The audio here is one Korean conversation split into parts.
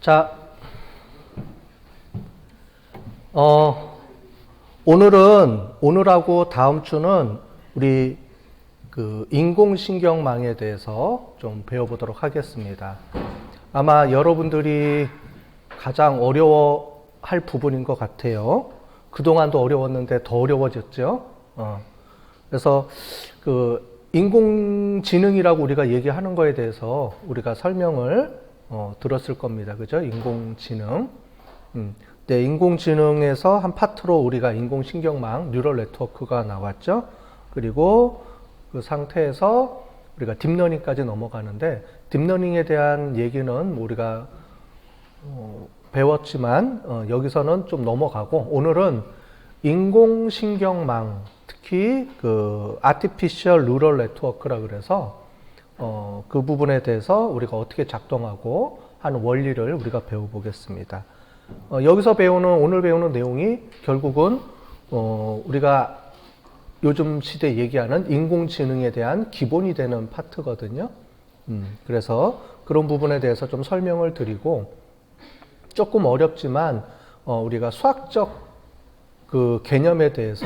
자, 오늘하고 다음 주는 우리 그 인공신경망에 대해서 좀 배워보도록 하겠습니다. 아마 여러분들이 가장 어려워할 부분인 것 같아요. 그동안도 어려웠는데 더 어려워졌죠. 그래서 그 인공지능이라고 우리가 얘기하는 거에 대해서 우리가 설명을 들었을 겁니다. 그죠? 인공지능. 네, 인공지능에서 한 파트로 우리가 인공신경망, 뉴럴 네트워크가 나왔죠. 그리고 그 상태에서 우리가 딥러닝까지 넘어가는데, 딥러닝에 대한 얘기는 우리가 배웠지만 여기서는 좀 넘어가고, 오늘은 인공신경망, 특히 그 아티피셜 뉴럴 네트워크라 그래서 그 부분에 대해서 우리가 어떻게 작동하고 하는 원리를 우리가 배워보겠습니다. 여기서 오늘 배우는 내용이 결국은 우리가 요즘 시대에 얘기하는 인공지능에 대한 기본이 되는 파트거든요. 그래서 그런 부분에 대해서 좀 설명을 드리고, 조금 어렵지만 우리가 수학적 그 개념에 대해서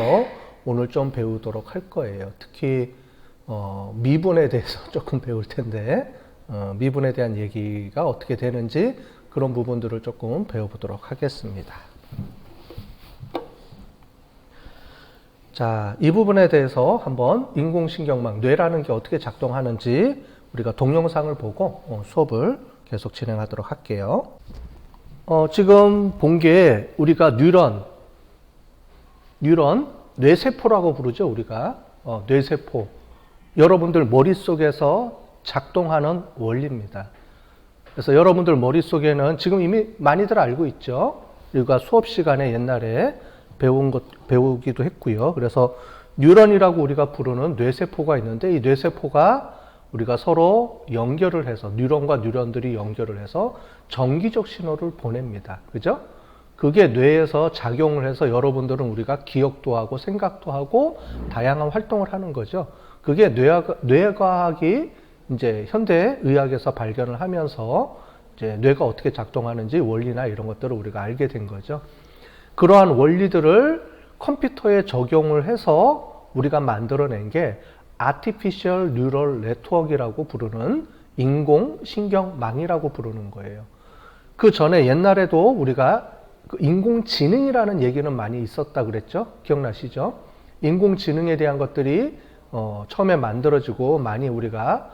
오늘 좀 배우도록 할 거예요. 특히 미분에 대해서 조금 배울 텐데, 미분에 대한 얘기가 어떻게 되는지 그런 부분들을 조금 배워보도록 하겠습니다. 자, 이 부분에 대해서 한번 인공신경망, 뇌라는 게 어떻게 작동하는지 우리가 동영상을 보고 수업을 계속 진행하도록 할게요. 지금 본 게 우리가 뉴런, 뇌세포라고 부르죠, 우리가. 뇌세포. 여러분들 머릿속에서 작동하는 원리입니다. 그래서 여러분들 머릿속에는 지금 이미 많이들 알고 있죠. 우리가 수업 시간에 옛날에 배우기도 했고요. 그래서 뉴런이라고 우리가 부르는 뇌세포가 있는데, 이 뇌세포가 우리가 서로 연결을 해서, 뉴런과 뉴런들이 연결을 해서 전기적 신호를 보냅니다. 그죠? 그게 뇌에서 작용을 해서 여러분들은 우리가 기억도 하고 생각도 하고 다양한 활동을 하는 거죠. 그게 뇌과학이 이제 현대의학에서 발견을 하면서 이제 뇌가 어떻게 작동하는지 원리나 이런 것들을 우리가 알게 된 거죠. 그러한 원리들을 컴퓨터에 적용을 해서 우리가 만들어낸 게 Artificial Neural Network이라고 부르는 인공신경망이라고 부르는 거예요. 그 전에 옛날에도 우리가 인공지능이라는 얘기는 많이 있었다 그랬죠? 기억나시죠? 인공지능에 대한 것들이 처음에 만들어지고 많이 우리가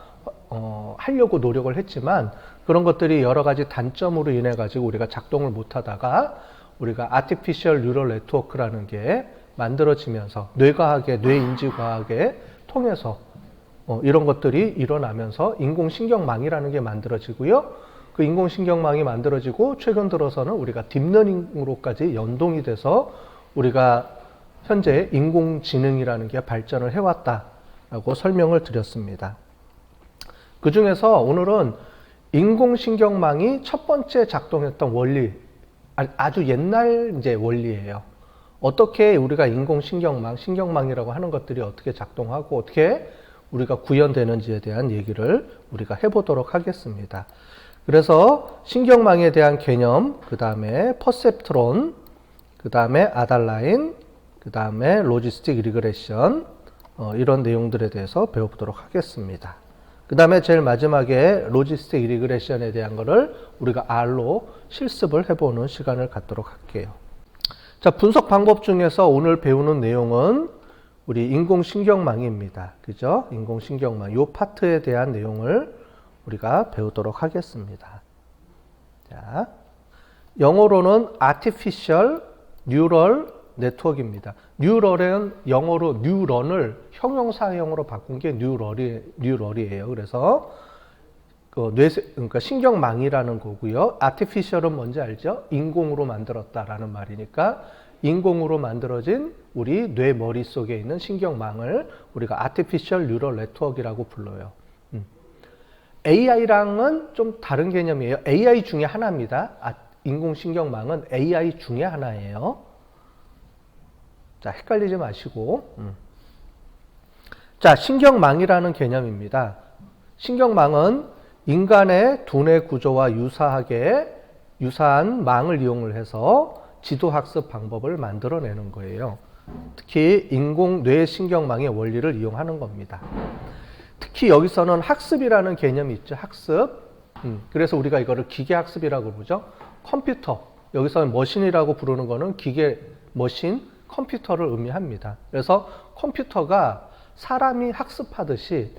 하려고 노력을 했지만, 그런 것들이 여러 가지 단점으로 인해 가지고 우리가 작동을 못 하다가 우리가 Artificial Neural Network라는 게 만들어지면서 뇌인지과학에 통해서 이런 것들이 일어나면서 인공신경망이라는 게 만들어지고요. 그 인공신경망이 만들어지고 최근 들어서는 우리가 딥러닝으로까지 연동이 돼서 우리가 현재 인공지능이라는 게 발전을 해왔다라고 설명을 드렸습니다. 그 중에서 오늘은 인공신경망이 첫 번째 작동했던 원리, 아주 옛날 이제 원리예요. 어떻게 우리가 인공신경망, 신경망이라고 하는 것들이 어떻게 작동하고 어떻게 우리가 구현되는지에 대한 얘기를 우리가 해보도록 하겠습니다. 그래서 신경망에 대한 개념, 그 다음에 퍼셉트론, 그 다음에 아달라인, 그 다음에 로지스틱 리그레션, 이런 내용들에 대해서 배워보도록 하겠습니다. 그 다음에 제일 마지막에 로지스틱 리그레션에 대한 거를 우리가 R로 실습을 해보는 시간을 갖도록 할게요. 자, 분석 방법 중에서 오늘 배우는 내용은 우리 인공신경망입니다. 그죠? 인공신경망. 요 파트에 대한 내용을 우리가 배우도록 하겠습니다. 자, 영어로는 Artificial Neural Network입니다. 뉴럴은 영어로 뉴런을 형용사형으로 바꾼 게 뉴럴이에요. 그래서 그러니까 신경망이라는 거고요. Artificial은 뭔지 알죠? 인공으로 만들었다라는 말이니까 인공으로 만들어진 우리 뇌 머릿속에 있는 신경망을 우리가 Artificial Neural Network이라고 불러요. AI랑은 좀 다른 개념이에요. AI 중에 하나입니다. 인공신경망은 AI 중에 하나예요. 자, 헷갈리지 마시고. 자, 신경망이라는 개념입니다. 신경망은 인간의 두뇌 구조와 유사하게 유사한 망을 이용을 해서 지도학습 방법을 만들어내는 거예요. 특히 인공 뇌신경망의 원리를 이용하는 겁니다. 특히 여기서는 학습이라는 개념이 있죠. 학습. 그래서 우리가 이거를 기계학습이라고 부르죠. 컴퓨터. 여기서는 머신이라고 부르는 거는 기계, 머신, 컴퓨터를 의미합니다. 그래서 컴퓨터가 사람이 학습하듯이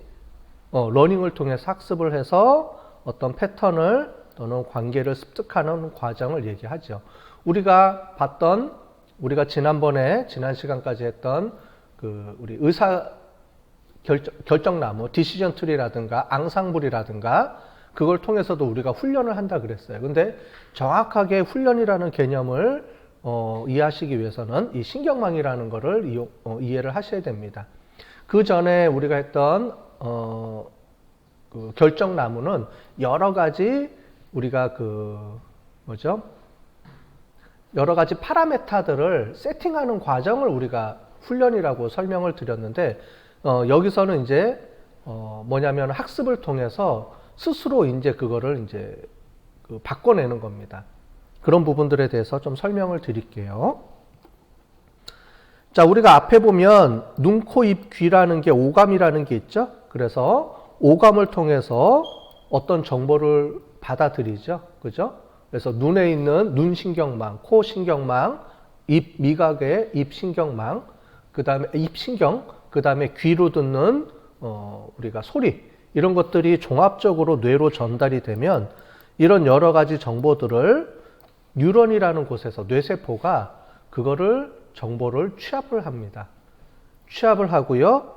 러닝을 통해서 학습을 해서 어떤 패턴을 또는 관계를 습득하는 과정을 얘기하죠. 우리가 지난 시간까지 했던 우리 결정나무, 디시전 트리라든가 앙상블이라든가 그걸 통해서도 우리가 훈련을 한다 그랬어요. 근데 정확하게 훈련이라는 개념을 이해하시기 위해서는 이 신경망이라는 거를 이해를 하셔야 됩니다. 그 전에 우리가 했던 결정나무는 여러 가지 우리가 여러 가지 파라메타들을 세팅하는 과정을 우리가 훈련이라고 설명을 드렸는데 여기서는 이제 뭐냐면 학습을 통해서 스스로 이제 그거를 이제 바꿔내는 겁니다. 그런 부분들에 대해서 좀 설명을 드릴게요. 자, 우리가 앞에 보면 눈, 코, 입, 귀라는 게 오감이라는 게 있죠. 그래서 오감을 통해서 어떤 정보를 받아들이죠. 그죠? 그래서 눈에 있는 눈신경망, 코신경망, 입 미각의 입신경망, 그 다음에 입신경, 그 다음에 귀로 듣는 우리가 소리, 이런 것들이 종합적으로 뇌로 전달이 되면 이런 여러 가지 정보들을 뉴런이라는 곳에서 뇌세포가 그거를 정보를 취합을 합니다. 취합을 하고요.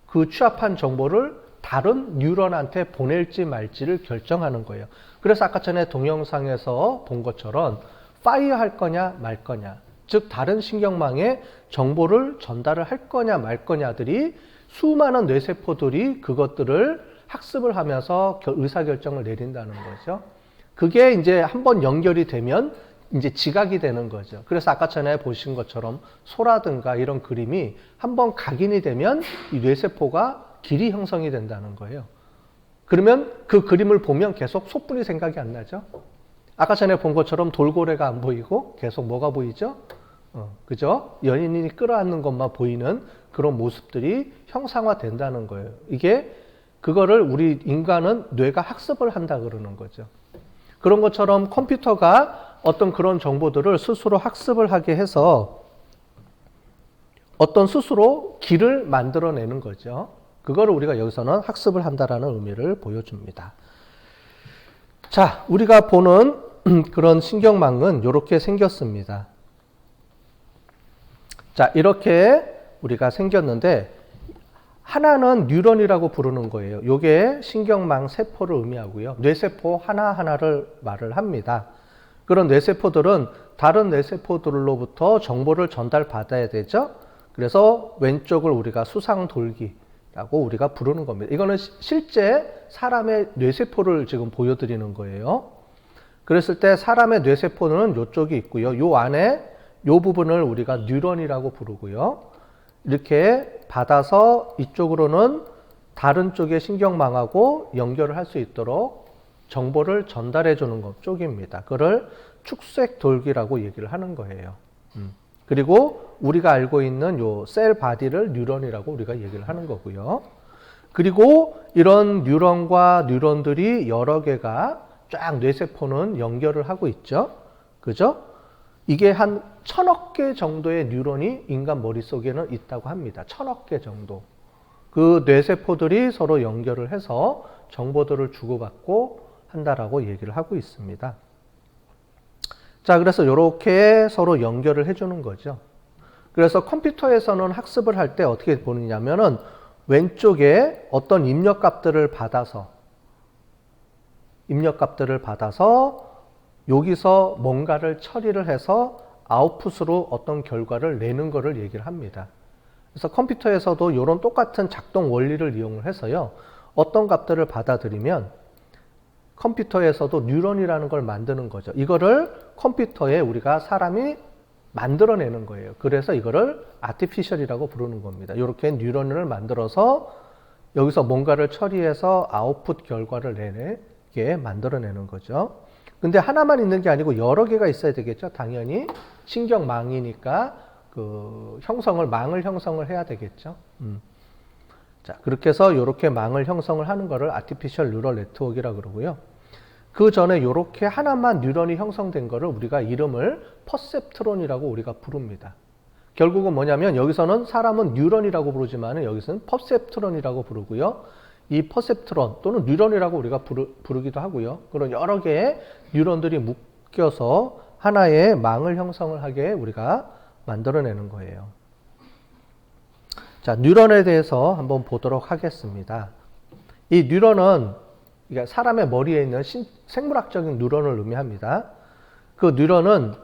그 취합한 정보를 다른 뉴런한테 보낼지 말지를 결정하는 거예요. 그래서 아까 전에 동영상에서 본 것처럼 파이어 할 거냐 말 거냐, 즉 다른 신경망에 정보를 전달을 할 거냐 말 거냐들이 수많은 뇌세포들이 그것들을 학습을 하면서 의사결정을 내린다는 거죠. 그게 이제 한번 연결이 되면 이제 지각이 되는 거죠. 그래서 아까 전에 보신 것처럼 소라든가 이런 그림이 한번 각인이 되면 이 뇌세포가 길이 형성이 된다는 거예요. 그러면 그 그림을 보면 계속 소뿐이 생각이 안 나죠. 아까 전에 본 것처럼 돌고래가 안 보이고 계속 뭐가 보이죠? 그죠? 연인이 끌어안는 것만 보이는 그런 모습들이 형상화된다는 거예요. 그거를 우리 인간은 뇌가 학습을 한다 그러는 거죠. 그런 것처럼 컴퓨터가 어떤 그런 정보들을 스스로 학습을 하게 해서 어떤 스스로 길을 만들어내는 거죠. 그거를 우리가 여기서는 학습을 한다라는 의미를 보여줍니다. 자, 우리가 보는 그런 신경망은 이렇게 생겼습니다. 자, 이렇게 우리가 생겼는데 하나는 뉴런이라고 부르는 거예요. 이게 신경망 세포를 의미하고요. 뇌세포 하나하나를 말을 합니다. 그런 뇌세포들은 다른 뇌세포들로부터 정보를 전달받아야 되죠. 그래서 왼쪽을 우리가 수상돌기라고 우리가 부르는 겁니다. 이거는 실제 사람의 뇌세포를 지금 보여드리는 거예요. 그랬을 때 사람의 뇌세포는 이쪽이 있고요. 이 안에 이 부분을 우리가 뉴런이라고 부르고요. 이렇게 받아서 이쪽으로는 다른 쪽의 신경망하고 연결을 할 수 있도록 정보를 전달해 주는 것 쪽입니다. 그걸 축색돌기라고 얘기를 하는 거예요. 그리고 우리가 알고 있는 요 셀 바디를 뉴런이라고 우리가 얘기를 하는 거고요. 그리고 이런 뉴런과 뉴런들이 여러 개가 쫙 뇌세포는 연결을 하고 있죠. 그죠? 이게 한 1000억 개 정도의 뉴런이 인간 머릿속에는 있다고 합니다. 1000억 개 정도. 그 뇌세포들이 서로 연결을 해서 정보들을 주고받고 한다라고 얘기를 하고 있습니다. 자, 그래서 이렇게 서로 연결을 해주는 거죠. 그래서 컴퓨터에서는 학습을 할 때 어떻게 보느냐면은 왼쪽에 어떤 입력값들을 받아서 여기서 뭔가를 처리를 해서 아웃풋으로 어떤 결과를 내는 것을 얘기를 합니다. 그래서 컴퓨터에서도 이런 똑같은 작동 원리를 이용을 해서요. 어떤 값들을 받아들이면 컴퓨터에서도 뉴런이라는 걸 만드는 거죠. 이거를 컴퓨터에 우리가 사람이 만들어내는 거예요. 그래서 이거를 아티피셜이라고 부르는 겁니다. 이렇게 뉴런을 만들어서 여기서 뭔가를 처리해서 아웃풋 결과를 내게 만들어내는 거죠. 근데 하나만 있는 게 아니고 여러 개가 있어야 되겠죠. 당연히 신경망이니까 그 망을 형성을 해야 되겠죠. 자, 그렇게 해서 이렇게 망을 형성을 하는 거를 아티피셜 뉴럴 네트워크라고 그러고요. 그 전에 이렇게 하나만 뉴런이 형성된 거를 우리가 이름을 퍼셉트론이라고 우리가 부릅니다. 결국은 뭐냐면 여기서는 사람은 뉴런이라고 부르지만 여기서는 퍼셉트론이라고 부르고요. 이 퍼셉트론 또는 뉴런이라고 우리가 부르기도 하고요. 그런 여러 개의 뉴런들이 묶여서 하나의 망을 형성을 하게 우리가 만들어내는 거예요. 자, 뉴런에 대해서 한번 보도록 하겠습니다. 이 뉴런은 사람의 머리에 있는 생물학적인 뉴런을 의미합니다. 그 뉴런은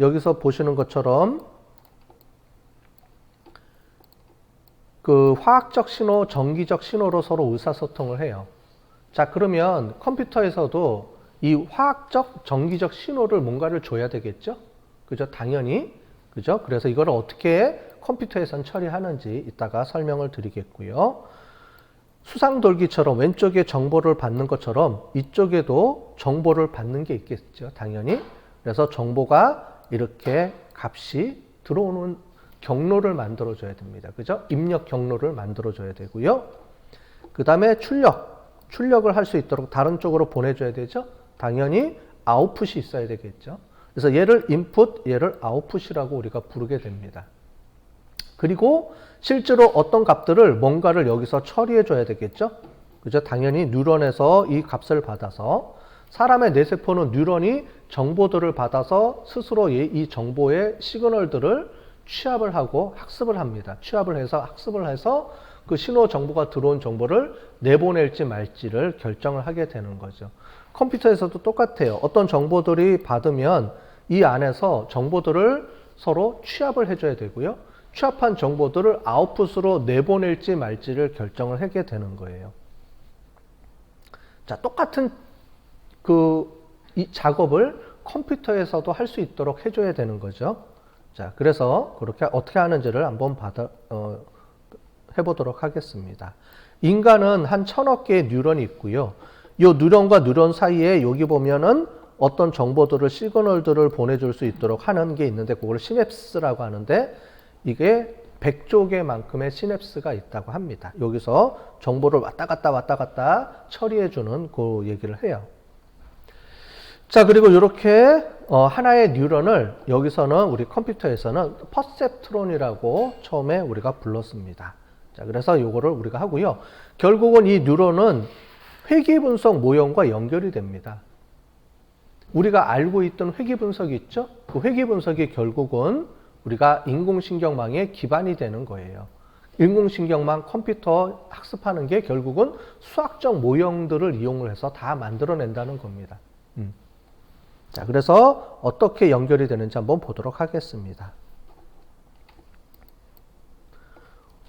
여기서 보시는 것처럼 그 화학적 신호, 전기적 신호로 서로 의사소통을 해요. 자, 그러면 컴퓨터에서도 이 화학적, 전기적 신호를 뭔가를 줘야 되겠죠? 그죠? 당연히. 그죠? 그래서 이걸 어떻게 컴퓨터에선 처리하는지 이따가 설명을 드리겠고요. 수상돌기처럼 왼쪽에 정보를 받는 것처럼 이쪽에도 정보를 받는 게 있겠죠. 당연히. 그래서 정보가 이렇게 값이 들어오는 경로를 만들어줘야 됩니다. 그죠? 입력 경로를 만들어줘야 되고요. 그 다음에 출력을 할 수 있도록 다른 쪽으로 보내줘야 되죠. 당연히 아웃풋이 있어야 되겠죠. 그래서 얘를 인풋, 얘를 아웃풋이라고 우리가 부르게 됩니다. 그리고 실제로 어떤 값들을 뭔가를 여기서 처리해 줘야 되겠죠. 그죠? 당연히 뉴런에서 이 값을 받아서 사람의 뇌세포는 뉴런이 정보들을 받아서 스스로 이 정보의 시그널들을 취합을 하고 학습을 합니다. 취합을 해서 학습을 해서 그 신호 정보가 들어온 정보를 내보낼지 말지를 결정을 하게 되는 거죠. 컴퓨터에서도 똑같아요. 어떤 정보들이 받으면 이 안에서 정보들을 서로 취합을 해줘야 되고요. 취합한 정보들을 아웃풋으로 내보낼지 말지를 결정을 하게 되는 거예요. 자, 똑같은 이 작업을 컴퓨터에서도 할 수 있도록 해줘야 되는 거죠. 자, 그래서 그렇게 어떻게 하는지를 한번 해보도록 하겠습니다. 인간은 한 1000억 개의 뉴런이 있고요. 이 뉴런과 뉴런 사이에 여기 보면은 어떤 정보들을, 시그널들을 보내줄 수 있도록 하는 게 있는데 그걸 시냅스라고 하는데 이게 100조 개만큼의 시냅스가 있다고 합니다. 여기서 정보를 왔다 갔다 처리해주는 그 얘기를 해요. 자, 그리고 이렇게 하나의 뉴런을 여기서는 우리 컴퓨터에서는 퍼셉트론이라고 처음에 우리가 불렀습니다. 자, 그래서 요거를 우리가 하고요. 결국은 이 뉴런은 회귀분석 모형과 연결이 됩니다. 우리가 알고 있던 회귀분석이 있죠? 그 회귀분석이 결국은 우리가 인공신경망의 기반이 되는 거예요. 인공신경망 컴퓨터 학습하는 게 결국은 수학적 모형들을 이용을 해서 다 만들어낸다는 겁니다. 자, 그래서 어떻게 연결이 되는지 한번 보도록 하겠습니다.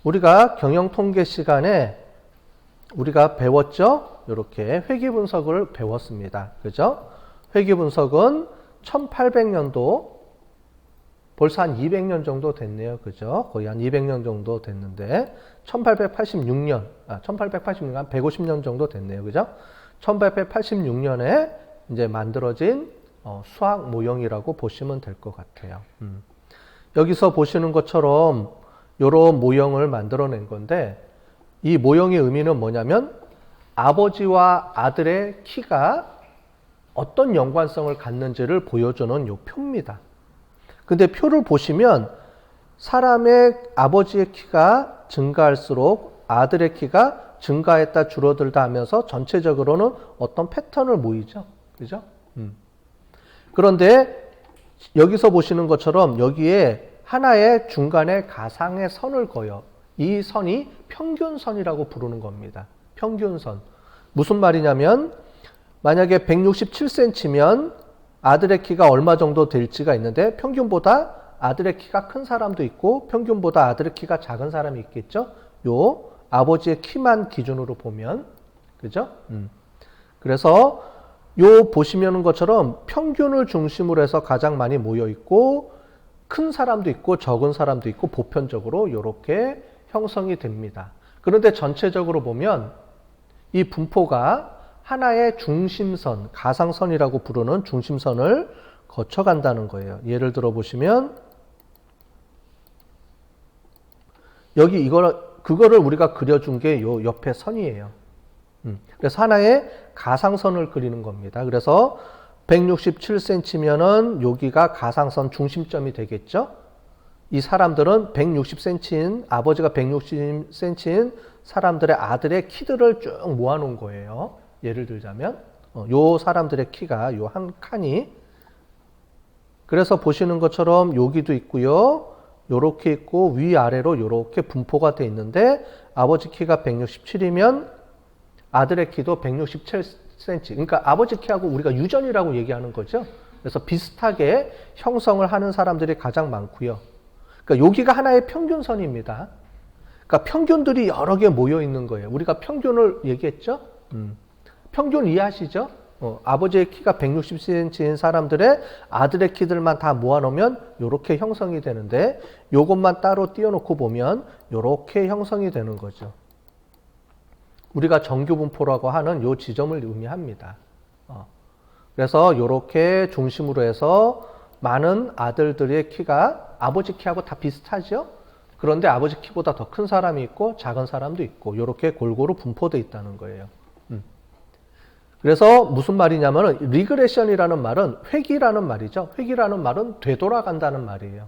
우리가 경영통계 시간에 우리가 배웠죠? 이렇게 회귀분석을 배웠습니다. 그죠? 회귀분석은 1800년도 벌써 한 200년 정도 됐네요. 그죠? 거의 한 200년 정도 됐는데 1886년 한 150년 정도 됐네요. 그죠? 1886년에 이제 만들어진 수학 모형이라고 보시면 될 것 같아요. 여기서 보시는 것처럼 이런 모형을 만들어낸 건데 이 모형의 의미는 뭐냐면 아버지와 아들의 키가 어떤 연관성을 갖는지를 보여주는 요 표입니다. 근데 표를 보시면 사람의 아버지의 키가 증가할수록 아들의 키가 증가했다 줄어들다 하면서 전체적으로는 어떤 패턴을 보이죠. 그죠? 그런데 여기서 보시는 것처럼 여기에 하나의 중간에 가상의 선을 그어요. 이 선이 평균선이라고 부르는 겁니다. 평균선. 무슨 말이냐면 만약에 167cm면 아들의 키가 얼마 정도 될지가 있는데 평균보다 아들의 키가 큰 사람도 있고 평균보다 아들의 키가 작은 사람이 있겠죠. 요 아버지의 키만 기준으로 보면 그죠? 그래서 요 보시는 것처럼 평균을 중심으로 해서 가장 많이 모여 있고 큰 사람도 있고 적은 사람도 있고 보편적으로 이렇게 형성이 됩니다. 그런데 전체적으로 보면 이 분포가 하나의 중심선, 가상선이라고 부르는 중심선을 거쳐간다는 거예요. 예를 들어 보시면 여기 그거를 우리가 그려준 게 요 옆에 선이에요. 그래서 하나의 가상선을 그리는 겁니다. 그래서 167cm면은 여기가 가상선 중심점이 되겠죠. 이 사람들은 160cm인 아버지가 160cm인 사람들의 아들의 키들을 쭉 모아놓은 거예요. 예를 들자면 요 사람들의 키가 요 한 칸이 그래서 보시는 것처럼 여기도 있고요. 요렇게 있고 위아래로 요렇게 분포가 돼 있는데 아버지 키가 167이면 아들의 키도 167cm. 그러니까 아버지 키하고 우리가 유전이라고 얘기하는 거죠. 그래서 비슷하게 형성을 하는 사람들이 가장 많고요. 그러니까 여기가 하나의 평균선입니다. 그러니까 평균들이 여러 개 모여 있는 거예요. 우리가 평균을 얘기했죠? 평균 이해하시죠? 아버지의 키가 160cm인 사람들의 아들의 키들만 다 모아놓으면 이렇게 형성이 되는데 요것만 따로 띄워놓고 보면 이렇게 형성이 되는 거죠. 우리가 정규분포라고 하는 요 지점을 의미합니다. 그래서 이렇게 중심으로 해서 많은 아들들의 키가 아버지 키하고 다 비슷하죠? 그런데 아버지 키보다 더 큰 사람이 있고 작은 사람도 있고 이렇게 골고루 분포되어 있다는 거예요. 그래서 무슨 말이냐면은 리그레션이라는 말은 회귀라는 말이죠. 회귀라는 말은 되돌아간다는 말이에요.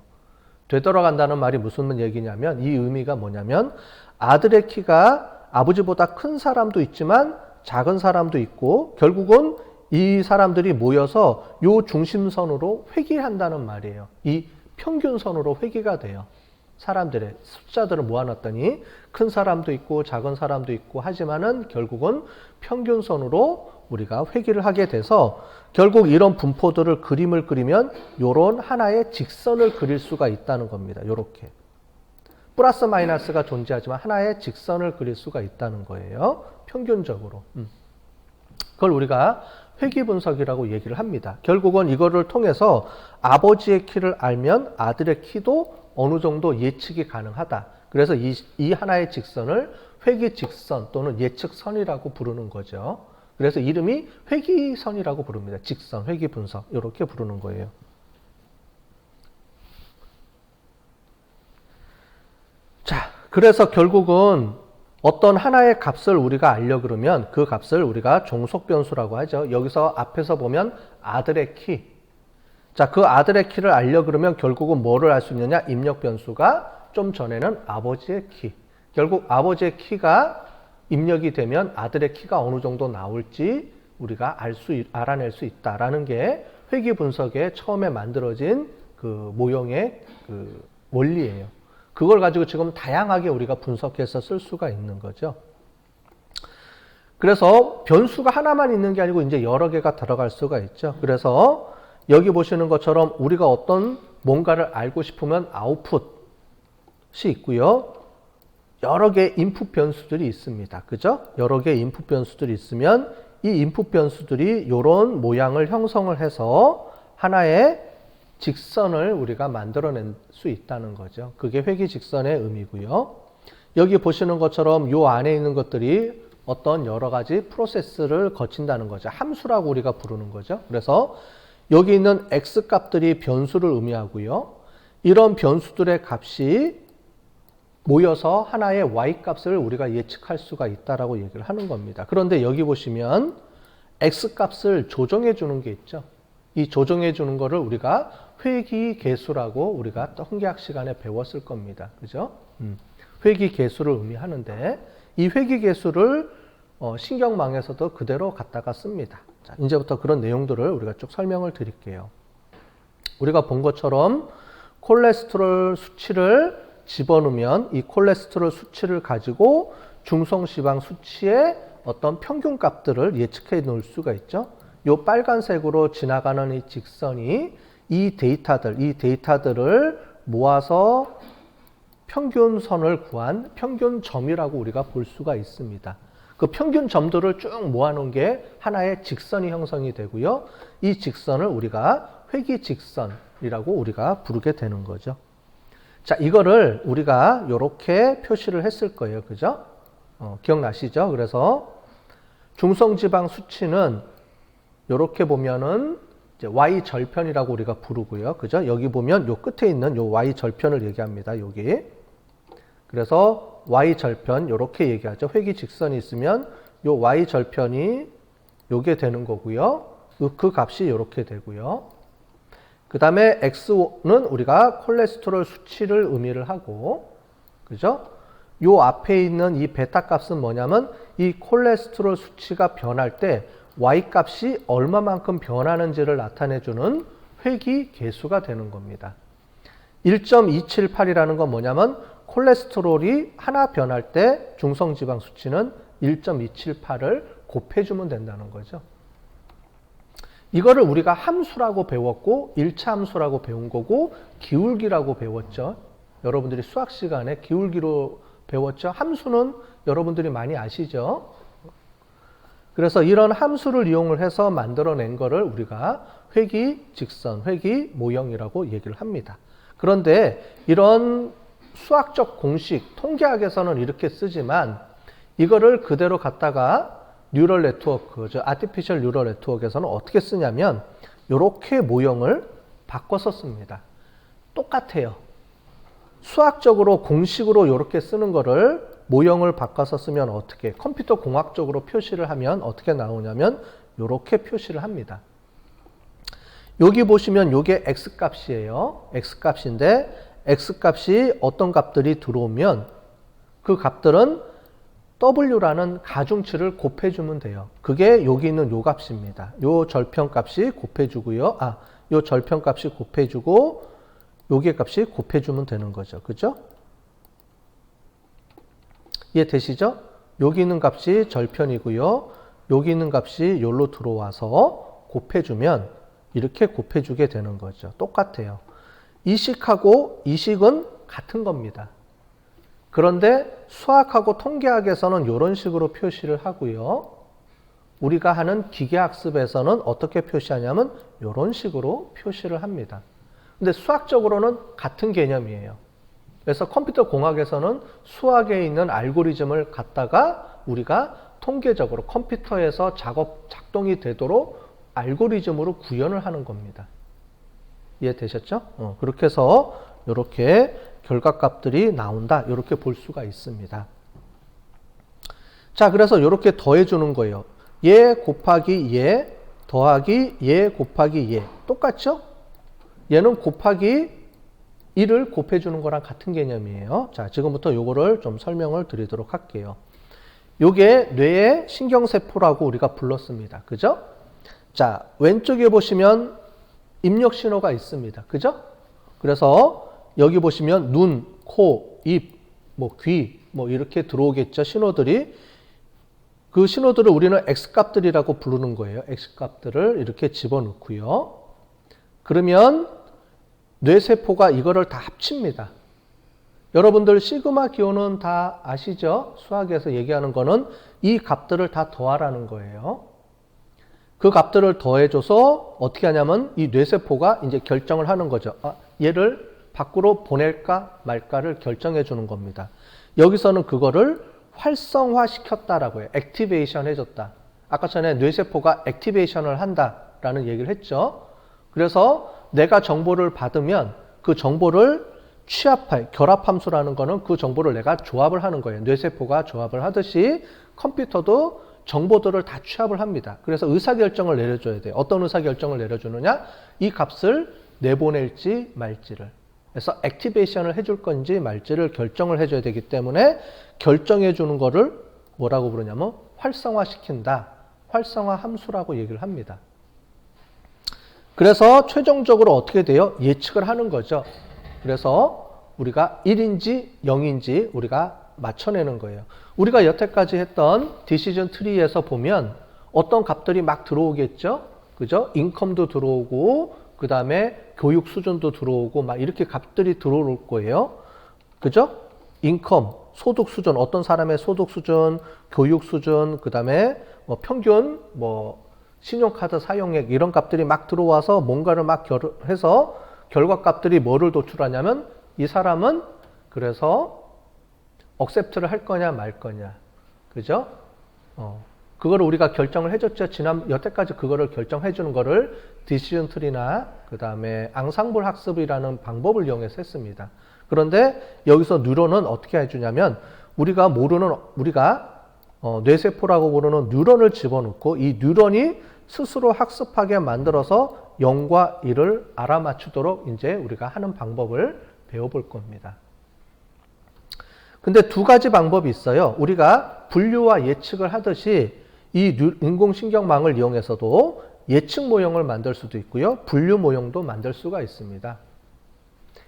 되돌아간다는 말이 무슨 얘기냐면 이 의미가 뭐냐면 아들의 키가 아버지보다 큰 사람도 있지만 작은 사람도 있고 결국은 이 사람들이 모여서 요 중심선으로 회귀한다는 말이에요. 이 평균선으로 회귀가 돼요. 사람들의 숫자들을 모아놨더니 큰 사람도 있고 작은 사람도 있고 하지만은 결국은 평균선으로 우리가 회귀를 하게 돼서 결국 이런 분포들을 그림을 그리면 요런 하나의 직선을 그릴 수가 있다는 겁니다. 요렇게. 플러스 마이너스가 존재하지만 하나의 직선을 그릴 수가 있다는 거예요. 평균적으로. 그걸 우리가 회귀 분석이라고 얘기를 합니다. 결국은 이거를 통해서 아버지의 키를 알면 아들의 키도 어느 정도 예측이 가능하다. 그래서 이 하나의 직선을 회귀 직선 또는 예측선이라고 부르는 거죠. 그래서 이름이 회귀선이라고 부릅니다. 직선, 회귀 분석 이렇게 부르는 거예요. 자, 그래서 결국은 어떤 하나의 값을 우리가 알려 그러면 그 값을 우리가 종속 변수라고 하죠. 여기서 앞에서 보면 아들의 키. 자, 그 아들의 키를 알려 그러면 결국은 뭐를 알 수 있느냐? 입력 변수가 좀 전에는 아버지의 키. 결국 아버지의 키가 입력이 되면 아들의 키가 어느 정도 나올지 우리가 알아낼 수 있다라는 게 회귀 분석에 처음에 만들어진 그 모형의 그 원리예요. 그걸 가지고 지금 다양하게 우리가 분석해서 쓸 수가 있는 거죠. 그래서 변수가 하나만 있는 게 아니고 이제 여러 개가 들어갈 수가 있죠. 그래서 여기 보시는 것처럼 우리가 어떤 뭔가를 알고 싶으면 아웃풋이 있고요. 여러 개의 인풋 변수들이 있습니다. 그죠? 여러 개의 인풋 변수들이 있으면 이 인풋 변수들이 이런 모양을 형성을 해서 하나의 직선을 우리가 만들어낼 수 있다는 거죠. 그게 회귀 직선의 의미고요. 여기 보시는 것처럼 이 안에 있는 것들이 어떤 여러 가지 프로세스를 거친다는 거죠. 함수라고 우리가 부르는 거죠. 그래서 여기 있는 x 값들이 변수를 의미하고요. 이런 변수들의 값이 모여서 하나의 y 값을 우리가 예측할 수가 있다라고 얘기를 하는 겁니다. 그런데 여기 보시면 x 값을 조정해 주는 게 있죠. 이 조정해 주는 거를 우리가 회귀 계수라고 우리가 또 통계학 시간에 배웠을 겁니다. 그죠? 회귀 계수를 의미하는데 이 회귀 계수를 신경망에서도 그대로 갖다가 씁니다. 자, 이제부터 그런 내용들을 우리가 쭉 설명을 드릴게요. 우리가 본 것처럼 콜레스테롤 수치를 집어넣으면 이 콜레스테롤 수치를 가지고 중성지방 수치의 어떤 평균 값들을 예측해 놓을 수가 있죠. 이 빨간색으로 지나가는 이 직선이 이 데이터들을 모아서 평균선을 구한 평균점이라고 우리가 볼 수가 있습니다. 그 평균점들을 쭉 모아놓은 게 하나의 직선이 형성이 되고요. 이 직선을 우리가 회귀 직선이라고 우리가 부르게 되는 거죠. 자, 이거를 우리가 이렇게 표시를 했을 거예요. 그죠? 기억나시죠? 그래서 중성지방 수치는 이렇게 보면은 이제 Y 절편이라고 우리가 부르고요. 그죠? 여기 보면 요 끝에 있는 요 Y 절편을 얘기합니다. 여기. 그래서 Y 절편 이렇게 얘기하죠. 회기 직선이 있으면 요 Y 절편이 요게 되는 거고요. 그 값이 이렇게 되고요. 그 다음에 X는 우리가 콜레스테롤 수치를 의미를 하고, 그죠? 요 앞에 있는 이 베타 값은 뭐냐면 이 콜레스테롤 수치가 변할 때 Y 값이 얼마만큼 변하는지를 나타내주는 회기 계수가 되는 겁니다. 1.278이라는 건 뭐냐면 콜레스테롤이 하나 변할 때 중성지방 수치는 1.278을 곱해주면 된다는 거죠. 이거를 우리가 함수라고 배웠고 1차 함수라고 배운 거고 기울기라고 배웠죠. 여러분들이 수학 시간에 기울기로 배웠죠. 함수는 여러분들이 많이 아시죠. 그래서 이런 함수를 이용을 해서 만들어낸 거를 우리가 회기 직선, 회기 모형이라고 얘기를 합니다. 그런데 이런 수학적 공식, 통계학에서는 이렇게 쓰지만 이거를 그대로 갖다가 뉴럴 네트워크, 아티피셜 뉴럴 네트워크에서는 어떻게 쓰냐면 이렇게 모형을 바꿔서 씁니다. 똑같아요. 수학적으로 공식으로 이렇게 쓰는 거를 모형을 바꿔서 쓰면 어떻게, 컴퓨터 공학적으로 표시를 하면 어떻게 나오냐면 이렇게 표시를 합니다. 여기 보시면 이게 X값이에요. X값인데 X값이 어떤 값들이 들어오면 그 값들은 W라는 가중치를 곱해주면 돼요. 그게 여기 있는 요 값입니다. 요 절편값이 곱해주고요. 요 절편값이 곱해주고 요게 값이 곱해주면 되는 거죠. 그죠? 이해되시죠? 여기 있는 값이 절편이고요. 여기 있는 값이 여기로 들어와서 곱해주면 이렇게 곱해주게 되는 거죠. 똑같아요. 이식하고 이식은 같은 겁니다. 그런데 수학하고 통계학에서는 이런 식으로 표시를 하고요. 우리가 하는 기계학습에서는 어떻게 표시하냐면 이런 식으로 표시를 합니다. 근데 수학적으로는 같은 개념이에요. 그래서 컴퓨터 공학에서는 수학에 있는 알고리즘을 갖다가 우리가 통계적으로 컴퓨터에서 작동이 되도록 알고리즘으로 구현을 하는 겁니다. 이해되셨죠? 그렇게 해서 이렇게 결과값들이 나온다. 이렇게 볼 수가 있습니다. 자, 그래서 이렇게 더해주는 거예요. 얘 곱하기 얘 더하기 얘 곱하기 얘. 똑같죠? 얘는 곱하기 1을 곱해주는 거랑 같은 개념이에요. 자, 지금부터 요거를 좀 설명을 드리도록 할게요. 요게 뇌의 신경세포라고 우리가 불렀습니다. 그죠? 자, 왼쪽에 보시면 입력 신호가 있습니다. 그죠? 그래서 여기 보시면 눈, 코, 입, 귀, 이렇게 들어오겠죠. 신호들이. 그 신호들을 우리는 X값들이라고 부르는 거예요. X값들을 이렇게 집어넣고요. 그러면 뇌세포가 이거를 다 합칩니다. 여러분들 시그마 기호는 다 아시죠? 수학에서 얘기하는 거는 이 값들을 다 더하라는 거예요. 그 값들을 더해줘서 어떻게 하냐면 이 뇌세포가 이제 결정을 하는 거죠. 얘를 밖으로 보낼까 말까를 결정해 주는 겁니다. 여기서는 그거를 활성화시켰다라고 해요. 액티베이션 해줬다. 아까 전에 뇌세포가 액티베이션을 한다라는 얘기를 했죠. 그래서 내가 정보를 받으면 그 정보를 취합할, 결합함수라는 거는 그 정보를 내가 조합을 하는 거예요. 뇌세포가 조합을 하듯이 컴퓨터도 정보들을 다 취합을 합니다. 그래서 의사결정을 내려줘야 돼요. 어떤 의사결정을 내려주느냐? 이 값을 내보낼지 말지를. 그래서 액티베이션을 해줄 건지 말지를 결정을 해줘야 되기 때문에 결정해 주는 거를 뭐라고 부르냐면 활성화시킨다. 활성화 함수라고 얘기를 합니다. 그래서 최종적으로 어떻게 돼요? 예측을 하는 거죠. 그래서 우리가 1인지 0인지 우리가 맞춰내는 거예요. 우리가 여태까지 했던 디시전 트리에서 보면 어떤 값들이 막 들어오겠죠? 그죠? 인컴도 들어오고 그 다음에 교육 수준도 들어오고 막 이렇게 값들이 들어올 거예요. 그죠? 인컴, 소득 수준, 어떤 사람의 소득 수준, 교육 수준, 그 다음에 평균, 신용카드 사용액 이런 값들이 막 들어와서 뭔가를 막 해서 결과 값들이 뭐를 도출하냐면 이 사람은 그래서 억셉트를 할 거냐 말 거냐. 그죠? 그거를 우리가 결정을 해줬죠. 여태까지 그거를 결정해 주는 거를 디시전 트리나 그 다음에 앙상블 학습이라는 방법을 이용해서 했습니다. 그런데 여기서 뉴런은 어떻게 해주냐면 우리가 뇌세포라고 부르는 뉴런을 집어넣고 이 뉴런이 스스로 학습하게 만들어서 0과 1을 알아맞추도록 이제 우리가 하는 방법을 배워볼 겁니다. 근데 두 가지 방법이 있어요. 우리가 분류와 예측을 하듯이 이 인공신경망을 이용해서도 예측 모형을 만들 수도 있고요. 분류 모형도 만들 수가 있습니다.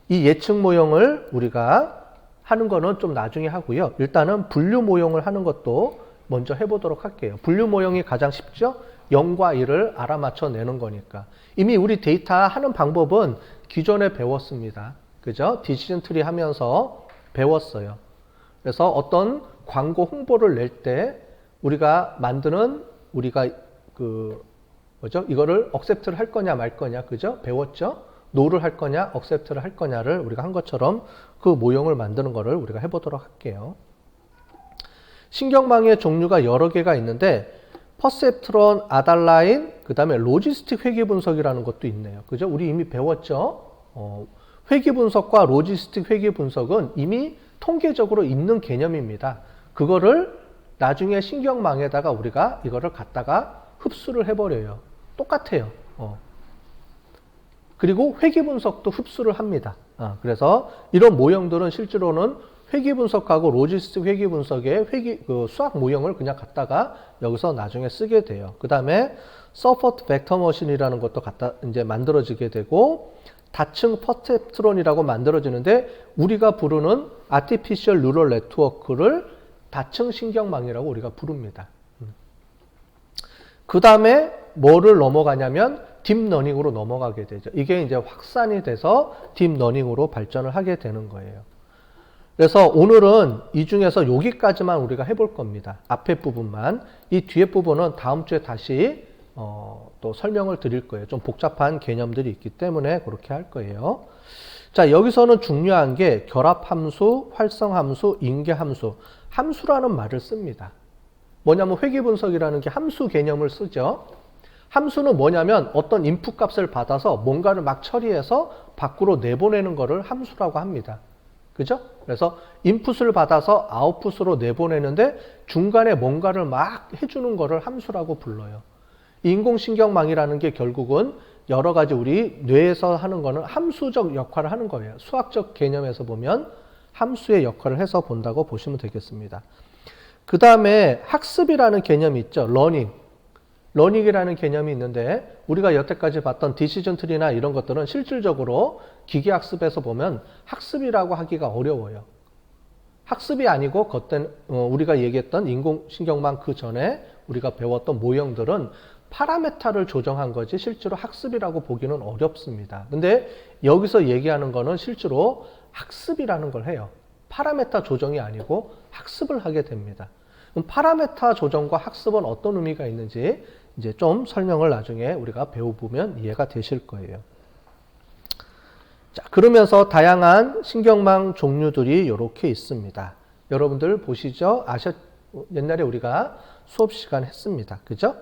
이 예측 모형을 우리가 하는 거는 좀 나중에 하고요. 일단은 분류 모형을 하는 것도 먼저 해보도록 할게요. 분류 모형이 가장 쉽죠? 0과 1을 알아맞혀 내는 거니까. 이미 우리 데이터 하는 방법은 기존에 배웠습니다. 그죠? 디시전 트리 하면서 배웠어요. 그래서 어떤 광고 홍보를 낼 때 우리가 이거를 억셉트를 할 거냐 말 거냐, 그죠? 배웠죠? 노를 할 거냐, 억셉트를 할 거냐를 우리가 한 것처럼 그 모형을 만드는 거를 우리가 해보도록 할게요. 신경망의 종류가 여러 개가 있는데 퍼셉트론, 아달라인, 그 다음에 로지스틱 회귀 분석이라는 것도 있네요. 그죠? 우리 이미 배웠죠? 회귀 분석과 로지스틱 회귀 분석은 이미 통계적으로 있는 개념입니다. 그거를 나중에 신경망에다가 우리가 이거를 갖다가 흡수를 해버려요. 똑같아요. 그리고 회귀 분석도 흡수를 합니다. 그래서 이런 모형들은 실제로는 회귀 분석하고 로지스틱 회귀 분석의 수학 모형을 그냥 갖다가 여기서 나중에 쓰게 돼요. 그 다음에 서포트 벡터 머신이라는 것도 이제 만들어지게 되고 다층 퍼셉트론이라고 만들어지는데 우리가 부르는 아티피셜 뉴럴 네트워크를 다층 신경망이라고 우리가 부릅니다. 그 다음에 뭐를 넘어가냐면 딥러닝으로 넘어가게 되죠. 이게 이제 확산이 돼서 딥러닝으로 발전을 하게 되는 거예요. 그래서 오늘은 이 중에서 여기까지만 우리가 해볼 겁니다. 앞에 부분만. 이 뒤에 부분은 다음 주에 다시 또 설명을 드릴 거예요. 좀 복잡한 개념들이 있기 때문에 그렇게 할 거예요. 자, 여기서는 중요한 게 결합함수, 활성함수, 인계함수. 함수라는 말을 씁니다. 뭐냐면 회귀분석이라는 게 함수 개념을 쓰죠. 함수는 뭐냐면 어떤 인풋 값을 받아서 뭔가를 막 처리해서 밖으로 내보내는 거를 함수라고 합니다. 그죠? 그래서 인풋을 받아서 아웃풋으로 내보내는데 중간에 뭔가를 막 해주는 거를 함수라고 불러요. 인공신경망이라는 게 결국은 여러 가지 우리 뇌에서 하는 거는 함수적 역할을 하는 거예요. 수학적 개념에서 보면 함수의 역할을 해서 본다고 보시면 되겠습니다. 그 다음에 학습이라는 개념이 있죠. 러닝이라는 개념이 있는데 우리가 여태까지 봤던 디시전 트리나 이런 것들은 실질적으로 기계학습에서 보면 학습이라고 하기가 어려워요. 학습이 아니고 우리가 얘기했던 인공신경망 그 전에 우리가 배웠던 모형들은 파라메타를 조정한 거지 실제로 학습이라고 보기는 어렵습니다. 근데 여기서 얘기하는 거는 실제로 학습이라는 걸 해요. 파라메타 조정이 아니고 학습을 하게 됩니다. 그럼 파라메타 조정과 학습은 어떤 의미가 있는지 이제 좀 설명을 나중에 우리가 배워보면 이해가 되실 거예요. 자, 그러면서 다양한 신경망 종류들이 이렇게 있습니다. 여러분들 보시죠? 옛날에 우리가 수업 시간 했습니다. 그죠?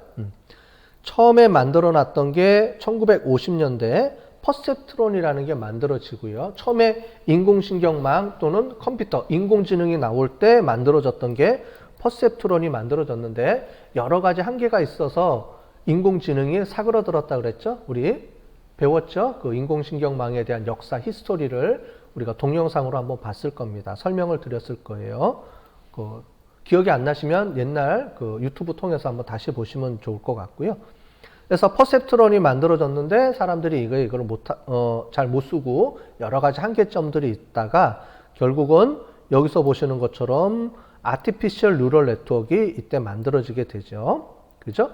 처음에 만들어 놨던 게 1950년대 퍼셉트론이라는 게 만들어지고요. 처음에 인공신경망 또는 컴퓨터, 인공지능이 나올 때 만들어졌던 게 퍼셉트론이 만들어졌는데 여러 가지 한계가 있어서 인공지능이 사그러들었다 그랬죠? 우리 배웠죠? 그 인공신경망에 대한 역사, 히스토리를 우리가 동영상으로 한번 봤을 겁니다. 설명을 드렸을 거예요. 기억이 안 나시면 옛날 유튜브 통해서 한번 다시 보시면 좋을 것 같고요. 그래서 퍼셉트론이 만들어졌는데 사람들이 이걸 잘 못 쓰고 여러 가지 한계점들이 있다가 결국은 여기서 보시는 것처럼 아티피셜 뉴럴 네트워크가 이때 만들어지게 되죠. 그죠?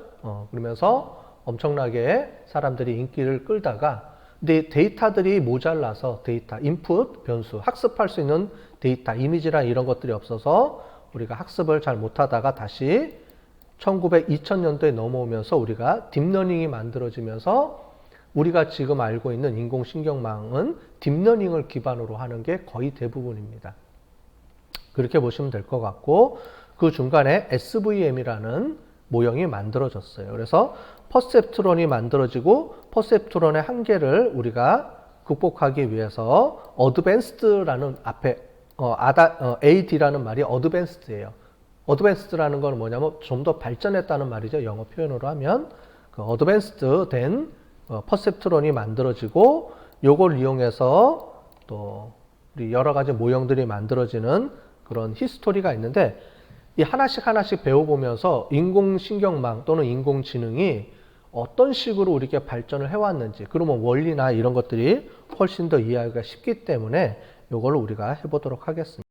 그러면서 엄청나게 사람들이 인기를 끌다가 근데 데이터들이 모자라서 인풋, 변수, 학습할 수 있는 데이터, 이미지랑 이런 것들이 없어서 우리가 학습을 잘 못하다가 다시 2000년도에 넘어오면서 우리가 딥러닝이 만들어지면서 우리가 지금 알고 있는 인공신경망은 딥러닝을 기반으로 하는 게 거의 대부분입니다. 그렇게 보시면 될 것 같고 그 중간에 SVM이라는 모형이 만들어졌어요. 그래서 퍼셉트론이 만들어지고 퍼셉트론의 한계를 우리가 극복하기 위해서 어드밴스드라는 앞에 AD라는 말이 어드밴스드예요. 어드밴스드라는 건 뭐냐면 좀 더 발전했다는 말이죠. 영어 표현으로 하면 그 어드밴스드 된 퍼셉트론이 만들어지고 요걸 이용해서 또 우리 여러 가지 모형들이 만들어지는 그런 히스토리가 있는데 이 하나씩 배워보면서 인공신경망 또는 인공지능이 어떤 식으로 우리에게 발전을 해왔는지 그러면 원리나 이런 것들이 훨씬 더 이해하기가 쉽기 때문에 이걸 우리가 해보도록 하겠습니다.